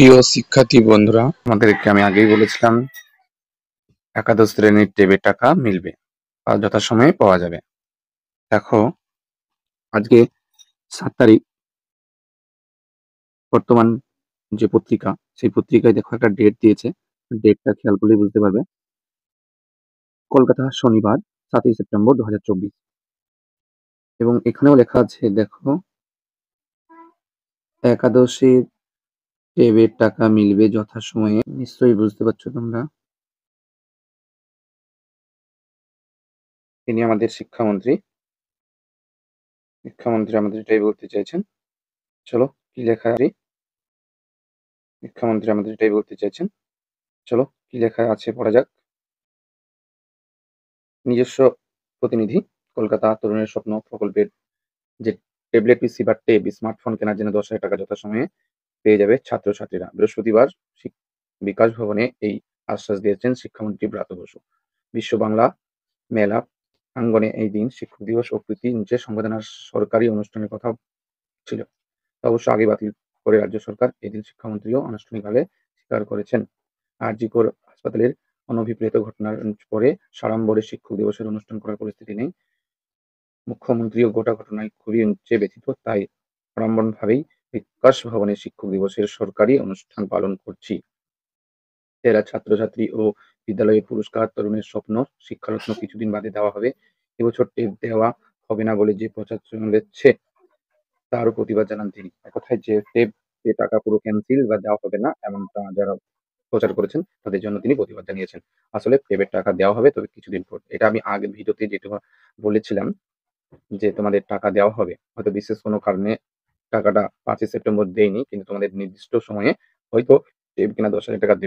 প্রিয় শিক্ষার্থী বন্ধুরা, আমাদেরকে আমি আগেই বলেছিলাম একাদশ শ্রেণীর টেবের টাকা মিলবে আর যথাসময়ে পাওয়া যাবে। দেখো, আজকে 7 তারিখ। বর্তমান যে পত্রিকা, সেই পত্রিকায় দেখো একটা ডেট দিয়েছে। ডেটটা খেয়াল করলেই বুঝতে পারবে। কলকাতা, শনিবার 7ই সেপ্টেম্বর 2024। এবং এখানেও লেখা আছে, দেখো, একাদশের টেবের টাকা মিলবে যথাসময়ে। নিশ্চয়ই বুঝতে পারছো তোমরা। তিনি আমাদের শিক্ষামন্ত্রী আমাদের এটাই বলতে চাইছেন। চলো, কি লেখা আছে? শিক্ষামন্ত্রী আমাদের এটাই বলতে চাইছেন। চলো, কি লেখা আছে পড়া যাক। নিজস্ব প্রতিনিধি, কলকাতা তরুণের স্বপ্ন প্রকল্পের যে ট্যাবলেট পিসি বা ট্যাব স্মার্টফোন কেনার জন্য 10,000 টাকা যথাসময়ে পেয়ে যাবে ছাত্রছাত্রীরা। বৃহস্পতিবার বিকাশ ভবনে এই আশ্বাস দিয়েছেন শিক্ষামন্ত্রী ব্রাত্য বসু। বিশ্ব বাংলা মেলা প্রাঙ্গণে এই দিন শিক্ষক দিবস ও প্রীতি নিচে সংবর্ধনার সরকারি অনুষ্ঠানের কথা ছিল। অবশ্য আগে বাতিল করে রাজ্য সরকার। এদিন শিক্ষামন্ত্রীও আনুষ্ঠানিকভাবে স্বীকার করেছেন, আরজিকর হাসপাতালের অনভিপ্রেত ঘটনার পরে সাড়ম্বরে শিক্ষক দিবসের অনুষ্ঠান করার পরিস্থিতি নেই। মুখ্যমন্ত্রীও গোটা ঘটনায় খুবই ব্যথিত, তাই আড়ম্বরভাবেই বিকাশ ভবনে শিক্ষক দিবসের সরকারি অনুষ্ঠান পালন করছি। সেরা ছাত্রছাত্রী ও বিদ্যালয়ের পুরস্কার, তরুণের স্বপ্ন, শিক্ষারত্ন কিছুদিন বাদে দেওয়া হবে। এবছর টেপ দেওয়া হবে না বলে যে প্রচার চলেছে, তারও প্রতিবাদ জানান তিনি। এক কথায় যে টেপ টাকা পুরো ক্যান্সেল বা দেওয়া হবে না, এমনটা যারা প্রচার করেছেন তাদের জন্য তিনি প্রতিবাদ জানিয়েছেন। আসলে টেপের টাকা দেওয়া হবে, তবে কিছুদিন পর। এটা আমি আগের ভিডিওতে যেটা বলেছিলাম যে তোমাদের টাকা দেওয়া হবে, হয়তো বিশেষ কোনো কারণে টাকাটা 5ই সেপ্টেম্বর দেয়নি, কিন্তু তোমাদের নির্দিষ্ট সময়ে হয়তো টেপ কিনা 10,000 টাকা দেবে।